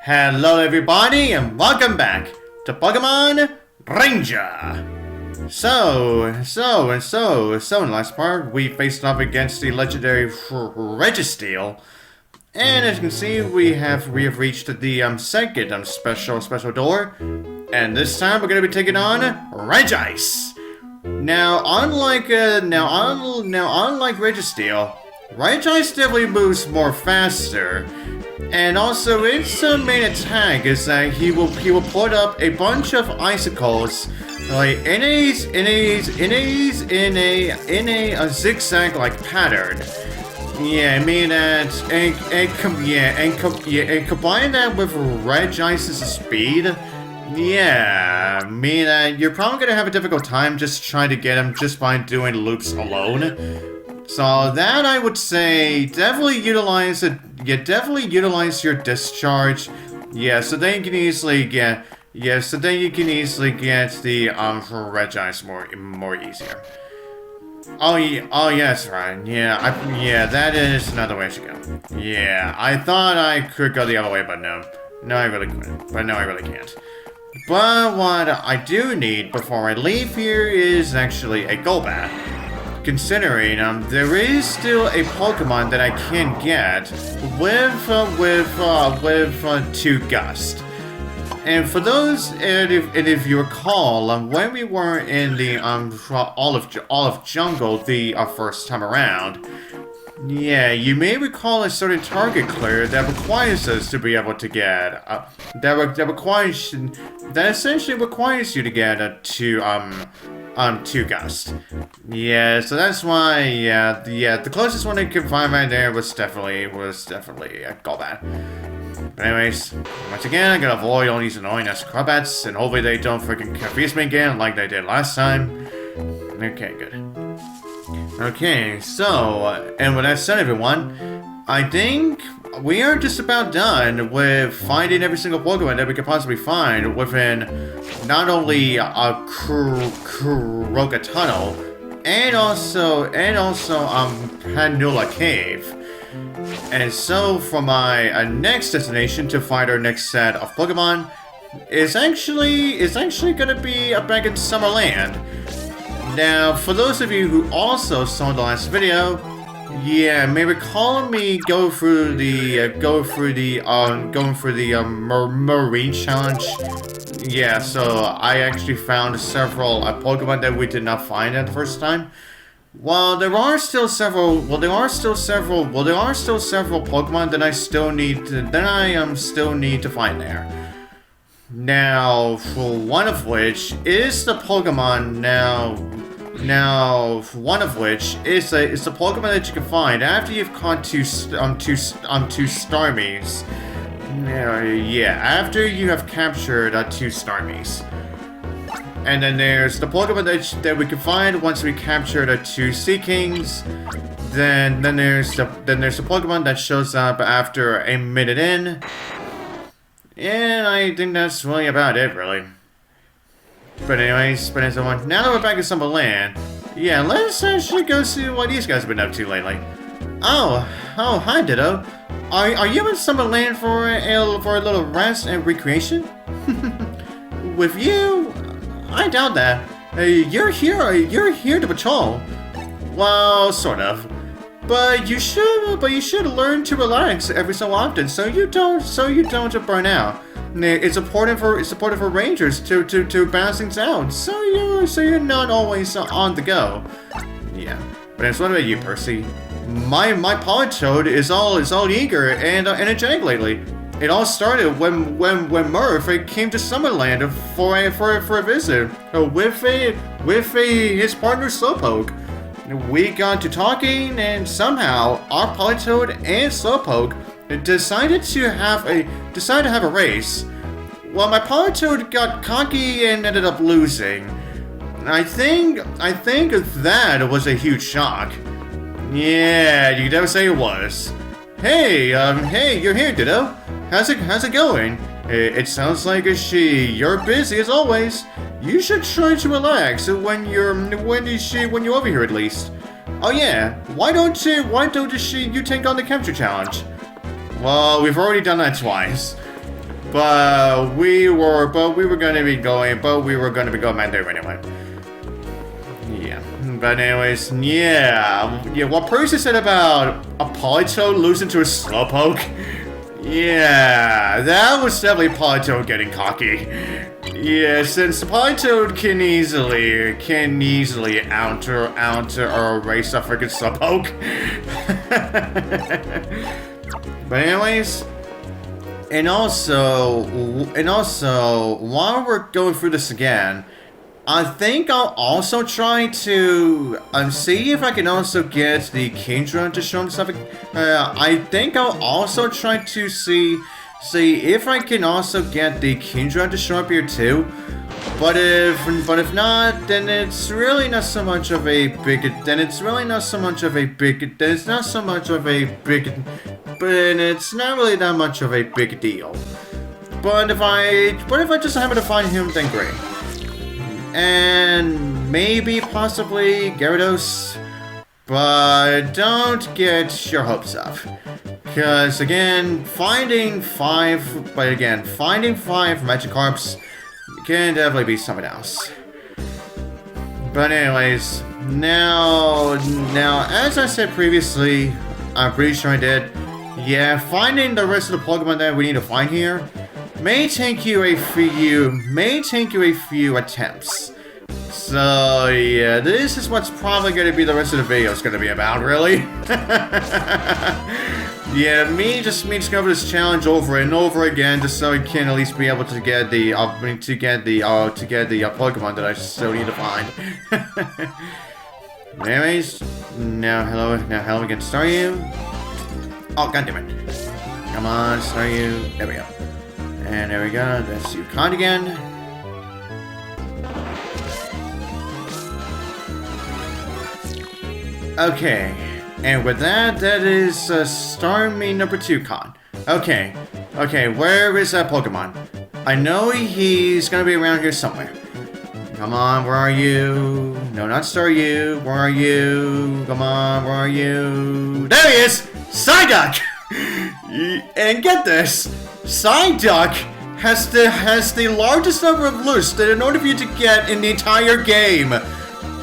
Hello everybody and welcome back to Pokemon Ranger! So in the last part we faced off against the legendary Regice, and as you can see we have reached the second special door, and this time we're gonna be taking on Regice. Now unlike Regice, Regice definitely moves more faster. And also, its main attack is that he will put up a bunch of icicles, like in a zigzag like pattern. Yeah, I mean that, and combine that with Regice's speed. Yeah, I mean that you're probably gonna have a difficult time just trying to get him just by doing loops alone. So that I would say definitely utilize it. Yeah, definitely utilize your discharge. Yeah, so then you can easily get. Yeah, so then you can easily get the Regice more easier. Oh yeah, yes, right. Yeah, that is another way to go. Yeah, I thought I could go the other way, but no, I really couldn't. But no, I really can't. But what I do need before I leave here is actually a Golbat. Considering there is still a Pokemon that I can get with 2 Gust. And for those, and if you recall, when we were in the Olive Jungle the first time around, yeah, you may recall a certain target clear that requires us to be able to get that essentially requires you to get 2 Gust. Yeah, so that's why, the closest one I could find right there was definitely a Golbat. But anyways, once again, I gotta avoid all these annoying ass Crobats, and hopefully they don't freaking confuse me again like they did last time. Okay, good. Okay, so, and with that said, everyone, I think we are just about done with finding every single Pokemon that we could possibly find within not only a Kuroga Tunnel and also Panula Cave. And so for my next destination to find our next set of Pokemon is actually gonna be back in Summerland. Now, for those of you who also saw the last video, yeah, may recall me going through the Marine Challenge. Yeah, so I actually found several Pokemon that we did not find at the first time. While there are still several Pokemon that I still need to find there. Now, for one of which is the Pokemon it's the Pokemon that you can find after you've caught two Starmies. Yeah, after you have captured 2 Starmies. And then there's the Pokemon that we can find once we captured 2 Sea Kings. Then there's the Pokemon that shows up after a minute in. And I think that's really about it, really. But anyways, now that we're back in Summerland, yeah, let's actually go see what these guys have been up to lately. Oh, hi Ditto. Are you in Summerland for a little rest and recreation? With you? I doubt that. You're here to patrol. Well, sort of. But you should learn to relax every so often, so you don't burn out. It's important for rangers to balance things out, so you're not always on the go. Yeah. But what about you, Percy? My Politoed is all eager and energetic lately. It all started when Murph came to Summerland for a visit with his partner Slowpoke. We got to talking, and somehow our Politoed and Slowpoke decided to have a race. Well, my Politoed got cocky and ended up losing. I think that was a huge shock. Yeah, you could never say it was. Hey, you're here, Ditto. How's it going? It sounds like you're busy as always. You should try to relax when you're over here at least. Oh yeah, why don't you take on the capture challenge? Well, we've already done that twice. But we were gonna be going back there anyway. Yeah. But anyways, yeah. What Percy said about a Politoed losing to a Slowpoke. Yeah, that was definitely Politoed getting cocky. Yeah, since the Politoed can easily out or erase a freaking Slowpoke. But anyways, and also, while we're going through this again, I think I'll also try to see if I can also get the Kingdra to show something. I think I'll also try to see if I can also get the Kingdra to show up here too. But if not, then it's really not so much of a big. It's not really that much of a big deal. But if I just happen to find him, then great. And maybe possibly Gyarados, but don't get your hopes up, because again, finding five Magikarps can definitely be something else. But anyways, now as I said previously, I'm pretty sure I did. Yeah, finding the rest of the Pokemon that we need to find here may take you a few attempts. So yeah, this is what's probably going to be the rest of the video is going to be about, really. Yeah, me just going over this challenge over and over again, just so I can at least be able to get the Pokemon that I still need to find. Anyways, now hello again, Staryu. Oh, goddammit. Come on, Staryu. There we go. And there we go, that's you caught again. Okay, and with that is Starmie number 2 con. Okay, where is that Pokemon? I know he's gonna be around here somewhere. Come on, where are you? No, not Staryu. Where are you? Come on, where are you? There he is! Psyduck! And get this, Psyduck has the largest number of loops that in order for you to get in the entire game,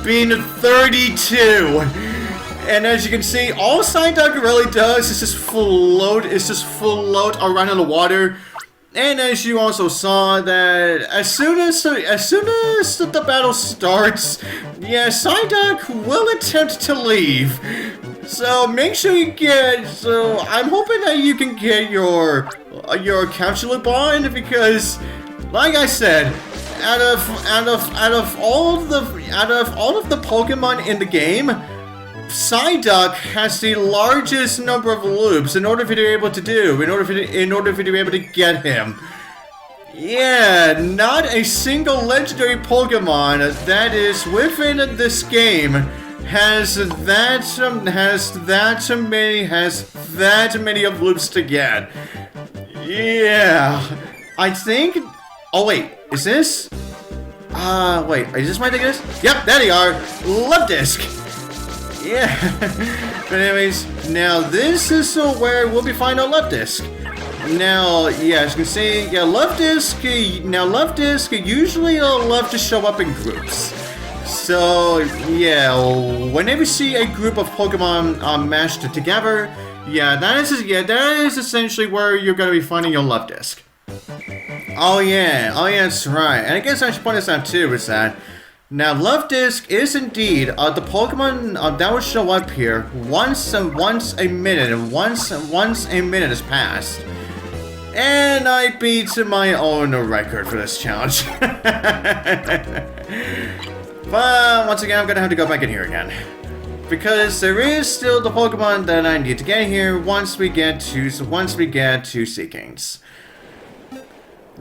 being 32. And as you can see, all Psyduck really does is just float around in the water. And as you also saw, that as soon as the battle starts, yeah, Psyduck will attempt to leave. So make sure you get. So I'm hoping that you can get your capture loop on, because, like I said, out of all of the Pokemon in the game, Psyduck has the largest number of loops in order for you to be able to be able to get him. Yeah, not a single legendary Pokemon that is within this game has that many of loops to get. Yeah, I think. Oh wait, is this? Wait, is this my thing? Yep, there they are. Luvdisc. Yeah. But anyways, now this is where we'll be finding out Luvdisc. Now, yeah, as you can see, yeah, Luvdisc usually love to show up in groups. So, yeah, whenever you see a group of Pokemon mashed together, yeah, that is essentially where you're going to be finding your Luvdisc. Oh yeah, that's right. And I guess I should point this out too, is that now Luvdisc is indeed the Pokemon that will show up here once a minute, and once a minute has passed. And I beat my own record for this challenge. But once again, I'm gonna have to go back in here again, because there is still the Pokemon that I need to get here once we get to Sea Kings.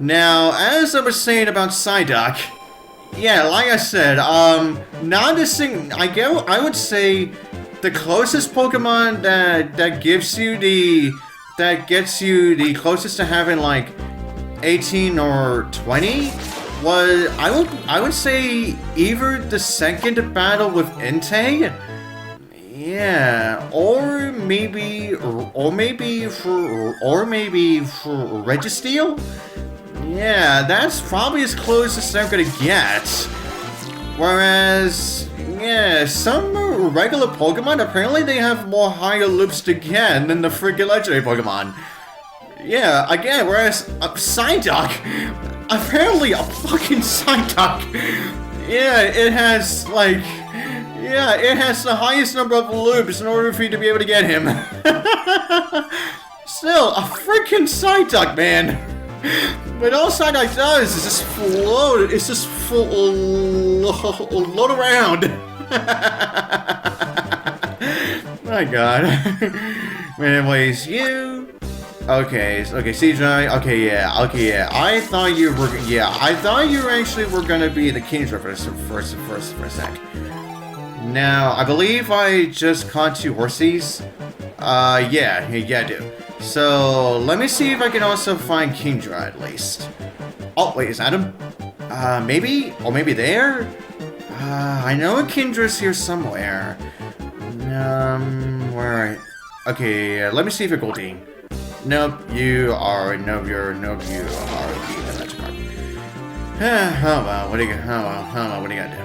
Now, as I was saying about Psyduck, yeah, like I said, not a single. I would say the closest Pokemon that gets you the closest to having like 18 or 20 was I would say either the second battle with Entei. Yeah, or maybe for Registeel? Yeah, that's probably as close as I'm gonna get. Whereas, yeah, some regular Pokemon, apparently they have more higher loops to get than the freaking legendary Pokemon. Yeah, again, whereas Psyduck, apparently a fucking Psyduck, yeah, it has, like, yeah, it has the highest number of loops in order for you to be able to get him. Still, a freaking Psyduck, man. But all Psyduck does is just float, it's just float around. My god. Anyways, you... Okay, CJ, okay, yeah. I thought you were actually were gonna be the Kingdra for a sec. Now, I believe I just caught 2 Horsies. Yeah, I do. So, let me see if I can also find Kingdra at least. Oh, wait, is that him? Maybe? Or maybe there? I know a Kindra's here somewhere. Where? Okay, let me see if you're Goldeen. Nope, you are the Magikarp. Oh well, what do you got to do?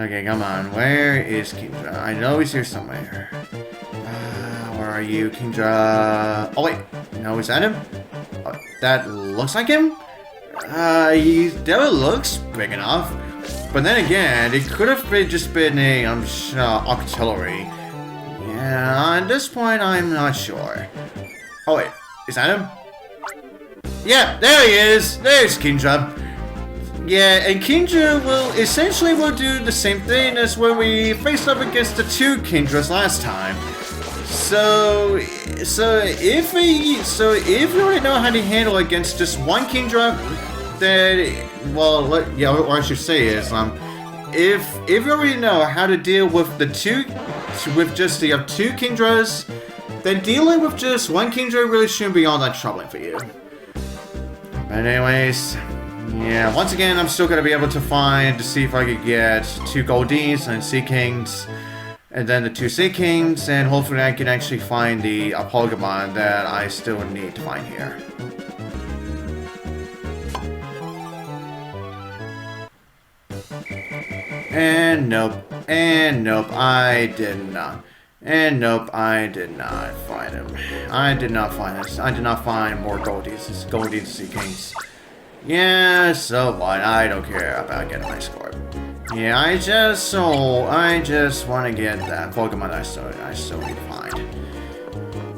Okay, come on, where is Kingdra? I know he's here somewhere. Where are you, Kingdra? Oh wait, no, is that him? Oh, that looks like him? He definitely looks big enough. But then again, it could have just been a, Octillery. Yeah, at this point, I'm not sure. Oh wait, is that him? Yeah, there he is! There's Kingdra. Yeah, and Kingdra will do the same thing as when we faced up against the 2 Kingdras last time. So if you already know how to handle against just 1 Kingdra, then what I should say is if you already know how to deal with the 2 Kingdras, then dealing with just 1 Kingdra really shouldn't be all that troubling for you. But anyways, yeah, once again, I'm still gonna be able to see if I could get 2 Goldeens and Seakings, and then the 2 Seakings, and hopefully I can actually find the Pokemon that I still need to find here. And nope, I did not. And nope, I did not find him. I did not find more Goldeens and Seakings. Yeah, so what? I don't care about getting my score. Yeah, I just want to get that Pokemon I still need to find.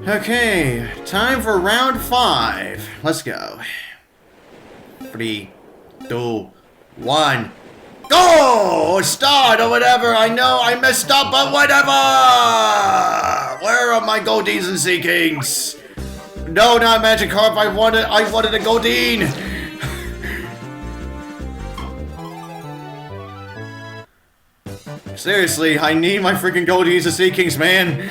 Okay, time for round 5. Let's go. 3, 2, 1. Go! Start or whatever. I know I messed up, but whatever! Where are my Goldeens and Seakings? No, not Magikarp. I wanted a Goldeen. Seriously, I need my freaking Goldeens and Seakings, man.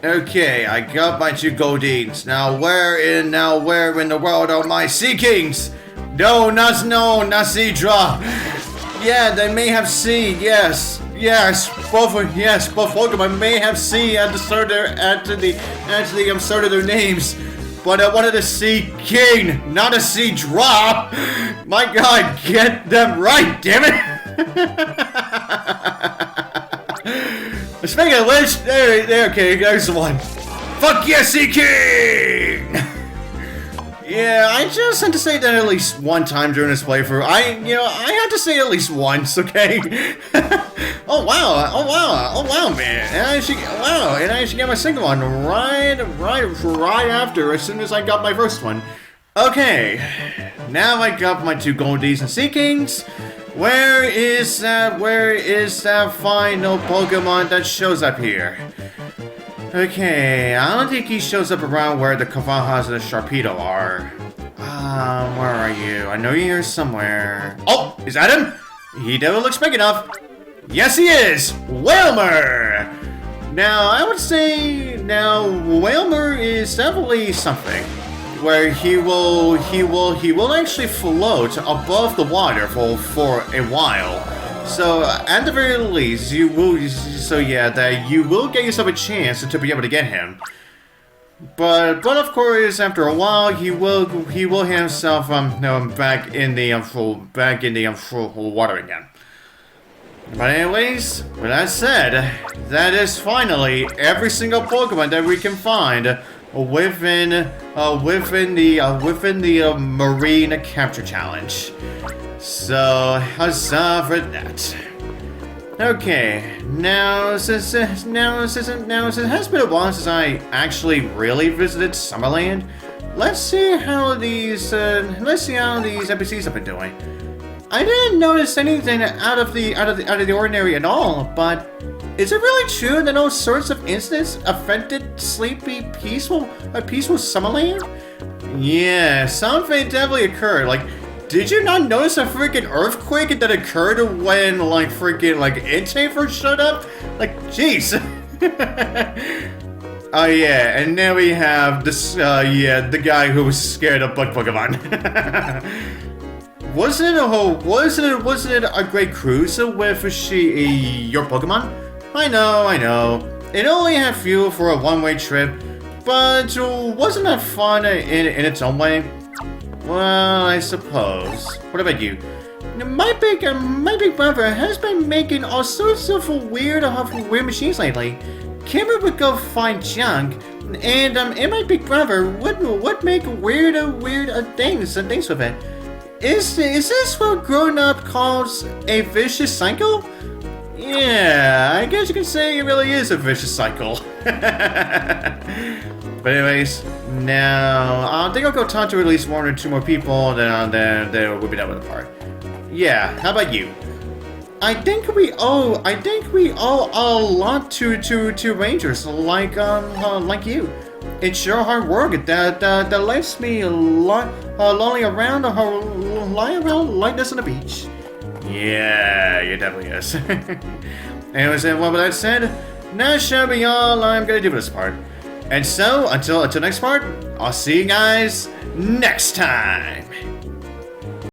Okay, I got my 2 Goldeens. Now where in the world are my Seakings? No, not Seadra. Yeah, they may have C. Yes, both Pokemon may have C at the start of their names. But I wanted a Seaking, not a Seadra. My God, get them right, damn it! Speaking of which, okay, there's the one. Fuck yeah, Seaking! Yeah, I just had to say that at least one time during this playthrough. I had to say at least once, okay? Oh wow, man. And I should get my second one right after, as soon as I got my first one. Okay, now I got my 2 Goldeens and Seakings. Where is that final Pokemon that shows up here? Okay, I don't think he shows up around where the Kavahas and the Sharpedo are. Where are you? I know you're here somewhere. Oh, is that him? He definitely looks big enough. Yes, he is! Wailmer! Now, I would say, Wailmer is definitely something. where he will actually float above the water for a while. So at the very least, you will get yourself a chance to be able to get him. But of course, after a while, he will himself back in the water again. But anyways, with that said, that is finally every single Pokemon that we can find within the Marine Capture Challenge. So huzzah for that. Okay, now since it has been a while since I actually really visited Summerland, let's see how these NPCs have been doing. I didn't notice anything out of the ordinary at all, but is it really true that all sorts of incidents affected sleepy, peaceful Summerland? Yeah, something definitely occurred. Like, did you not notice a freaking earthquake that occurred when Entei first showed up? Like, jeez. Oh yeah, and now we have this the guy who was scared of bug Pokemon. Wasn't it a great cruise with your Pokemon? I know. It only had fuel for a one-way trip, but wasn't that fun in its own way? Well, I suppose. What about you? My big brother has been making all sorts of weird machines lately. Kimber would go find junk, and my big brother would make weird things with it. Is this what grown up calls a vicious cycle? Yeah, I guess you can say it really is a vicious cycle. But anyways, now I think I'll go talk to at least one or two more people, then we'll be done with the part. Yeah, how about you? I think we owe a lot to rangers like you. It's your hard work that lets me lying around like this on the beach. Yeah, it definitely is. Anyways, well, with that said, that shall be all I'm gonna do for this part. And so, until next part, I'll see you guys next time.